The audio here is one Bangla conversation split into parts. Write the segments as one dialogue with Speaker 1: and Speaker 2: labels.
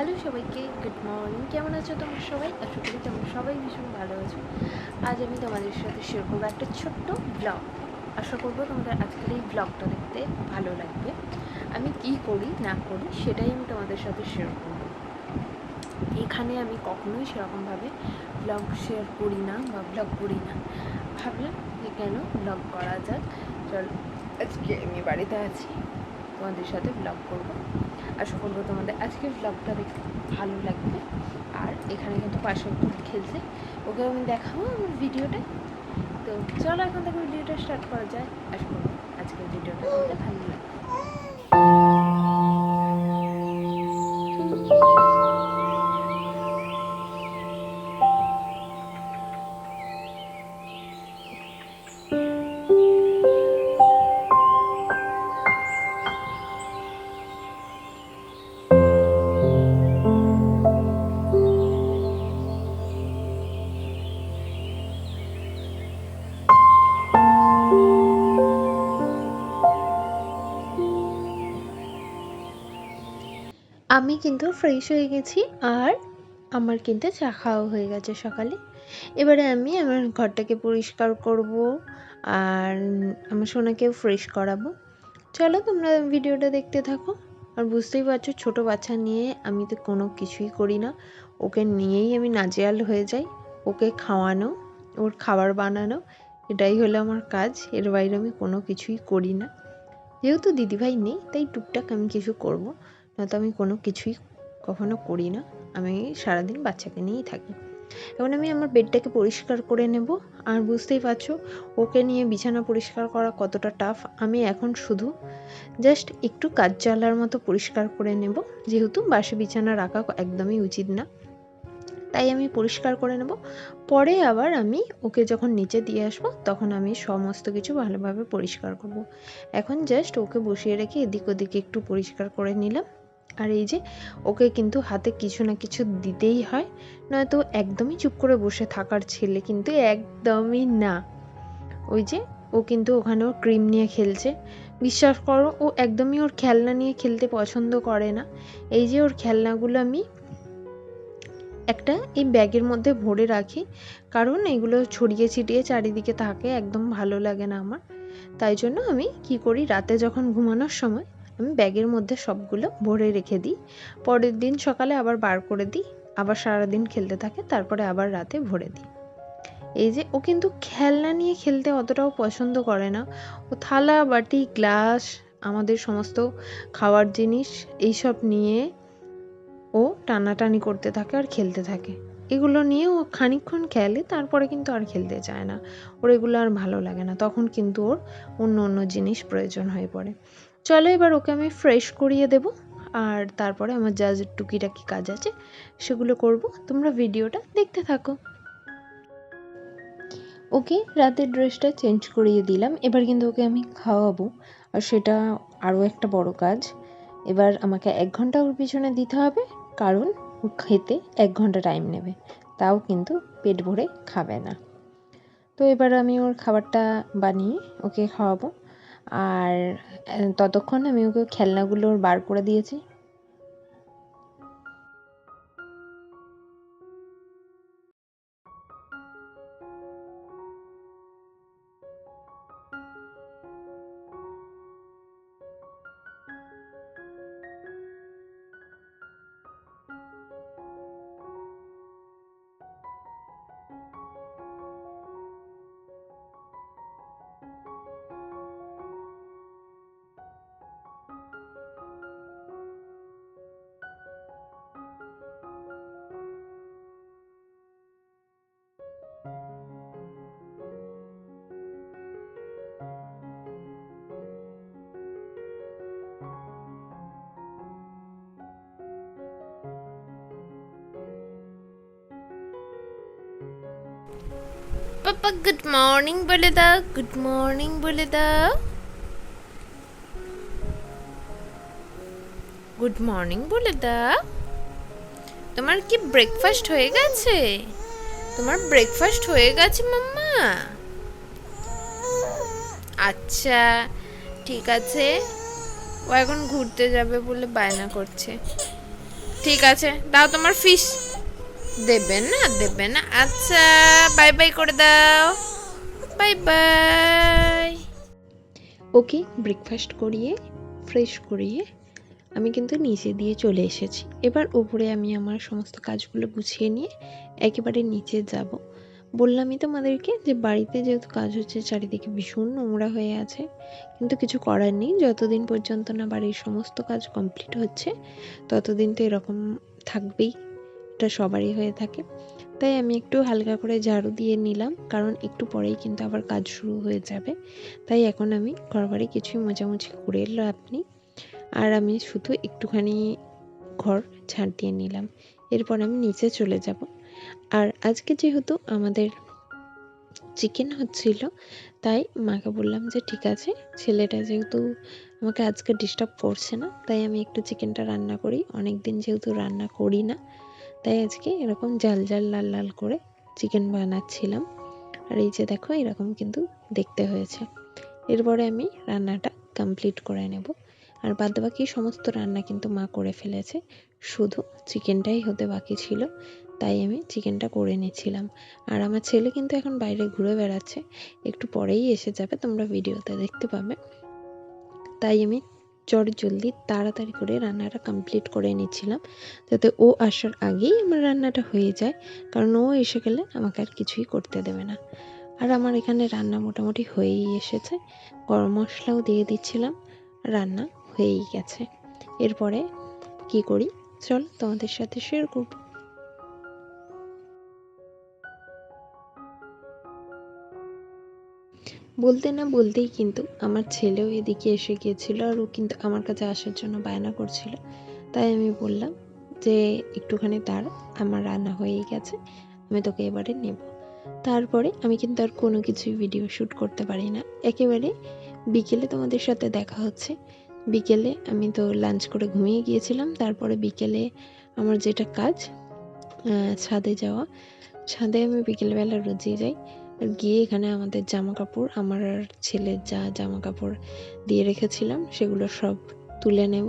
Speaker 1: হ্যালো সবাইকে, গুড মর্নিং। কেমন আছো তোমরা সবাই? আশা করি তোমরা সবাই ভীষণ ভালো আছো। আজ আমি তোমাদের সাথে শেয়ার করবো একটা ছোট্ট ব্লগ। আশা করবো তোমাদের আজকের এই ব্লগটা দেখতে ভালো লাগবে। আমি কি করি না করি সেটাই আমি তোমাদের সাথে শেয়ার করবো। এখানে আমি কখনোই সেরকমভাবে ব্লগ শেয়ার করি না বা ব্লগ করি না। ভাবলাম যে কেন ব্লগ করা যাক। চল, আজকে আমি বাড়িতে আছি, তোমাদের সাথে ব্লগ করবো। আশা করবো তোমাদের আজকের ব্লগটা দেখতে ভালো লাগবে। আর এখানে কিন্তু পাশে খেলছে, ওকে আমি দেখাবো আমার ভিডিওটা। তো চলো এখন থেকে ভিডিওটা স্টার্ট করা যায়। আশা করবো আজকের ভিডিওটা তোমাদের ভালো লাগবে। আমি কিন্তু ফ্রেশ হয়ে গেছি আর আমার কিন্তু চা খাওয়া হয়ে গেছে সকালে। এবারে আমি আমার ঘরটাকে পরিষ্কার করব আর আমার সোনাকেও ফ্রেশ করাবো। চলো তোমরা ভিডিওটা দেখতে থাকো। আর বুঝতেই পারছো, ছোটো বাচ্চা নিয়ে আমি তো কোনো কিছুই করি না। ওকে নিয়েই আমি নাজেহাল হয়ে যাই। ওকে খাওয়ানো, ওর খাবার বানানো, এটাই হলো আমার কাজ। এর বাইরে আমি কোনো কিছুই করি না। যেহেতু দিদিভাই নেই তাই টুকটাক আমি কিছু করব, নয়তো আমি কোনো কিছুই কখনো করি না। আমি সারাদিন বাচ্চাকে নিয়েই থাকি। এখন আমি আমার বেডটাকে পরিষ্কার করে নেব। আর বুঝতেই পারছো ওকে নিয়ে বিছানা পরিষ্কার করা কতটা টাফ। আমি এখন শুধু জাস্ট একটু কাজ চলার মতো পরিষ্কার করে নেব, যেহেতু বাসি বিছানা রাখা একদমই উচিত না। তাই আমি পরিষ্কার করে নেব। পরে আবার আমি ওকে যখন নিচে দিয়ে আসবো তখন আমি সমস্ত কিছু ভালোভাবে পরিষ্কার করব। এখন জাস্ট ওকে বসিয়ে রেখে এদিক ওদিকে একটু পরিষ্কার করে নিলাম। আর এই যে ওকে কিন্তু হাতে কিছু না কিছু দিতেই হয়, নয়তো একদমই চুপ করে বসে থাকার ছেলে কিন্তু একদমই না। ওই যে ও কিন্তু ওখানে ওর ক্রিম নিয়ে খেলছে। বিশ্বাস করো, ও একদমই ওর খেলনা নিয়ে খেলতে পছন্দ করে না। এই যে ওর খেলনাগুলো আমি একটা এই ব্যাগের মধ্যে ভরে রাখি, কারণ এগুলো ছড়িয়ে ছিটিয়ে চারিদিকে থাকে, একদম ভালো লাগে না আমার। তাই জন্য আমি কি করি, রাতে যখন ঘুমানোর সময় আমি ব্যাগের মধ্যে সবগুলো ভরে রেখে দিই। পরের দিন সকালে আবার বার করে দিই, আবার সারাদিন খেলতে থাকে, তারপরে আবার রাতে ভরে দিই। এই যে ও কিন্তু খেলনা নিয়ে খেলতে অতটাও পছন্দ করে না। ও থালা বাটি গ্লাস, আমাদের সমস্ত খাওয়ার জিনিস এইসব নিয়ে ও টানাটানি করতে থাকে আর খেলতে থাকে। এগুলো নিয়ে ও খানিকক্ষণ খেলে, তারপরে কিন্তু আর খেলতে চায় না। ওর এগুলো আর ভালো লাগে না, তখন কিন্তু ওর অন্য অন্য জিনিস প্রয়োজন হয়ে পড়ে। চলো এবার ওকে আমি ফ্রেশ করিয়ে দেব, আর তারপরে আমার যা যা টুকিটাকি কাজ আছে সেগুলো করব। তোমরা ভিডিওটা দেখতে থাকো। ওকে রাতের ড্রেসটা চেঞ্জ করিয়ে দিলাম। এবার কিন্তু ওকে আমি খাওয়াবো, আর সেটা আরও একটা বড় কাজ। এবার আমাকে 1 ঘন্টা ওর পিছনে দিতে হবে, কারণ ও খেতে 1 ঘন্টা টাইম নেবে, তাও কিন্তু পেট ভরে খাবে না। তো এবার আমি ওর খাবারটা বানিয়ে ওকে খাওয়াবো। আর ততক্ষণ আমি ওকে খেলনাগুলো বার করে দিয়েছি। পাপা গুড মর্নিং বলে দাও, গুড মর্নিং বলে দাও, গুড মর্নিং বলে দাও। তোমার কি ব্রেকফাস্ট হয়ে গেছে? তোমার ব্রেকফাস্ট হয়ে গেছে মাম্মা? আচ্ছা ঠিক আছে। ও এখন ঘুরতে যাবে বলে বায়না করছে।
Speaker 2: ঠিক আছে, দাও তোমার ফিশ। দেবে না, দেবে না, আচ্ছা বাই বাই করে দাও, বাই বাই।
Speaker 1: ওকে ব্রেকফাস্ট করিয়ে ফ্রেশ করিয়ে আমি কিন্তু নিচে দিয়ে চলে এসেছি। এবার উপরে আমি আমার সমস্ত কাজগুলো গুছিয়ে নিয়ে একেবারে নিচে যাব। বললামই তোমাদেরকে যে বাড়িতে যেহেতু কাজ হচ্ছে চারিদিকে ভীষণ নোংরা হয়ে আছে, কিন্তু কিছু করার নেই। যতদিন পর্যন্ত না বাড়ির সমস্ত কাজ কমপ্লিট হচ্ছে ততদিন তো এরকম থাকবেই, এটা সবারই হয়ে থাকে। তাই আমি একটু হালকা করে ঝাড়ু দিয়ে নিলাম, কারণ একটু পরেই কিন্তু আবার কাজ শুরু হয়ে যাবে। তাই এখন আমি ঘরবাড়ি কিছুই মোছামুছি করে লাভ নেই, আর আমি শুধু একটুখানি ঘর ঝাড় দিয়ে নিলাম। এরপর আমি নিচে চলে যাব। আর আজকে যেহেতু আমাদের চিকেন হচ্ছিল, তাই মাকে বললাম যে ঠিক আছে, ছেলেটা যেহেতু আমাকে আজকে ডিস্টার্ব করছে না, তাই আমি একটু চিকেনটা রান্না করি। অনেক দিন যেহেতু রান্না করি না, তাই আজকে এরকম জাল জাল লাল লাল করে চিকেন বানাচ্ছিলাম। আর এই যে দেখো এরকম কিন্তু দেখতে হয়েছে। এরপরে আমি রান্নাটা কমপ্লিট করে নেব। আর বাদবাকি সমস্ত রান্না কিন্তু মা করে ফেলেছে, শুধু চিকেনটাই হতে বাকি ছিল, তাই আমি চিকেনটা করে নিচ্ছিলাম। আর আমার ছেলে কিন্তু এখন বাইরে ঘুরে বেড়াচ্ছে, একটু পরেই এসে যাবে, তোমরা ভিডিওতে দেখতে পাবে। তাই আমি জলদি তাড়াতাড়ি করে রান্নাটা কমপ্লিট করে নিচ্ছিলাম, যাতে ও আসার আগেই আমার রান্নাটা হয়ে যায়, কারণ ও এসে গেলে আমাকে আর কিছুই করতে দেবে না। আর আমার এখানে রান্না মোটামুটি হয়েই এসেছে, গরম মশলাও দিয়ে দিচ্ছিলাম, রান্না হয়েই গেছে। এরপরে কি করি চল তোমাদের সাথে শেয়ার করব। বলতে না বলতেই কিন্তু আমার ছেলেও এদিকে এসে গিয়েছিল, আর ও কিন্তু আমার কাছে আসার জন্য বায়না করছিল। তাই আমি বললাম যে একটুখানি দাঁড়া, আমার রান্না হয়েই গেছে, আমি তোকে এবারে নেব। তারপরে আমি কিন্তু আর কোনো কিছুই ভিডিও শ্যুট করতে পারি না। একেবারে বিকেলে তোমাদের সাথে দেখা হচ্ছে। বিকেলে আমি তো লাঞ্চ করে ঘুমিয়ে গিয়েছিলাম, তারপরে বিকেলে আমার যেটা কাজ, ছাদে যাওয়া। ছাদে আমি বিকেলবেলা রোজই যাই, আর গিয়ে এখানে আমাদের জামা কাপড়, আমার আর ছেলের যা জামা কাপড় দিয়ে রেখেছিলাম সেগুলো সব তুলে নেব।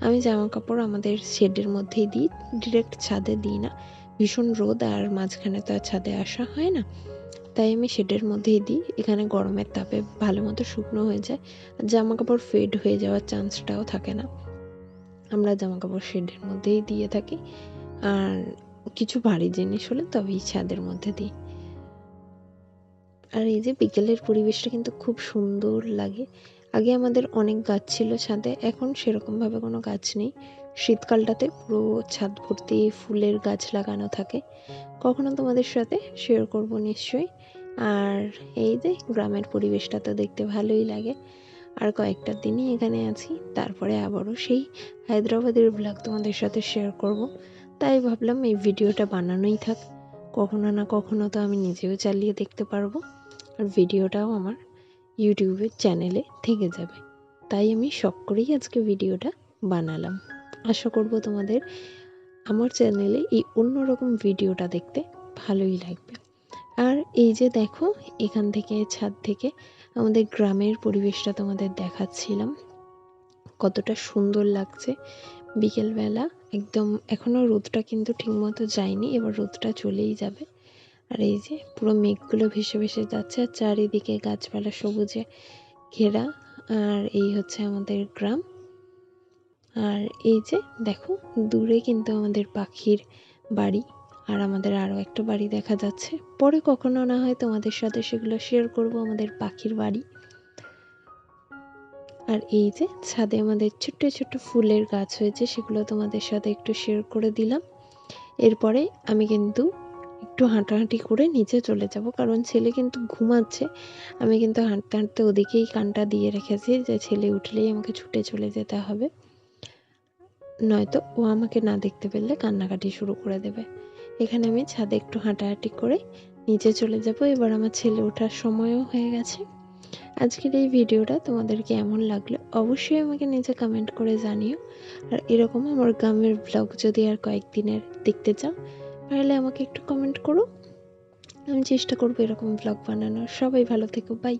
Speaker 1: আমি জামা কাপড় আমাদের শেডের মধ্যেই দিই, ডিরেক্ট ছাদে দিই না, ভীষণ রোদ, আর মাঝখানে তো আর ছাদে আসা হয় না, তাই আমি শেডের মধ্যেই দিই। এখানে গরমের তাপে ভালো মতো শুকনো হয়ে যায়, আর জামা কাপড় ফেড হয়ে যাওয়ার চান্সটাও থাকে না। আমরা জামা কাপড় শেডের মধ্যেই দিয়ে থাকি, আর কিছু ভারী জিনিস হলে তবেই ছাদের মধ্যে দিই। আর এই যে বিকেলের পরিবেশটা কিন্তু খুব সুন্দর লাগে। আগে আমাদের অনেক গাছ ছিল ছাদে, এখন সেরকমভাবে কোনো গাছ নেই। শীতকালটাতে পুরো ছাদ ভর্তি ফুলের গাছ লাগানো থাকে, কখনো তোমাদের সাথে শেয়ার করব নিশ্চয়ই। আর এই যে গ্রামের পরিবেশটা তো দেখতে ভালোই লাগে। আর কয়েকটা দিনই এখানে আছি, তারপরে আবারও সেই হায়দ্রাবাদের ব্লগ তোমাদের সাথে শেয়ার করব। তাই ভাবলাম এই ভিডিওটা বানানোই থাক, কখনো না কখনো তো আমি নিজেও চালিয়ে দেখতে পারবো, আর ভিডিওটাও আমার ইউটিউবের চ্যানেলে থেকে যাবে। তাই আমি শখ করেই আজকে ভিডিওটা বানালাম। আশা করব তোমাদের আমার চ্যানেলে এই অন্যরকম ভিডিওটা দেখতে ভালোই লাগবে। আর এই যে দেখো, এখান থেকে ছাদ থেকে আমাদের গ্রামের পরিবেশটা তোমাদের দেখাচ্ছিলাম, কতটা সুন্দর লাগছে বিকেলবেলা। একদম এখনও রোদটা কিন্তু ঠিকমতো যায়নি, এবার রোদটা চলেই যাবে। আর এই যে পুরো মেঘগুলো ভেসে ভেসে যাচ্ছে, আর চারিদিকে গাছপালা সবুজে ঘেরা। আর এই হচ্ছে আমাদের গ্রাম। আর এই যে দেখো দূরে কিন্তু আমাদের পাখির বাড়ি, আর আমাদের আরও একটা বাড়ি দেখা যাচ্ছে। পরে কখনো না হয় তোমাদের সাথে সেগুলো শেয়ার করব, আমাদের পাখির বাড়ি। আর এই যে ছাদে আমাদের ছোট্ট ছোট্ট ফুলের গাছ হয়েছে, সেগুলো তোমাদের সাথে একটু শেয়ার করে দিলাম। এরপরে আমি কিন্তু একটু হাঁটাহাঁটি করে নিচে চলে যাব, কারণ ছেলে কিন্তু ঘুমাচ্ছে। আমি কিন্তু হাঁটতে হাঁটতে ওদিকেই কানটা দিয়ে রেখেছি যে ছেলে উঠলেই আমাকে ছুটে চলে যেতে হবে, নয়তো ও আমাকে না দেখতে পেলে কান্নাকাটি শুরু করে দেবে। এখানে আমি ছাদে একটু হাঁটাহাঁটি করে নিচে চলে যাব। এবার আমার ছেলে ওঠার সময়ও হয়ে গেছে। আজকের এই ভিডিওটা তোমাদের কেমন লাগলো অবশ্যই আমাকে নিচে কমেন্ট করে জানিও। আর এরকম আমার গ্রামের ব্লগ যদি আর কয়েকদিনের দেখতে চাও, তাহলে আমাকে একটু কমেন্ট করো, আমি চেষ্টা করবো এরকম ব্লগ বানানোর। সবাই ভালো থেকো, বাই।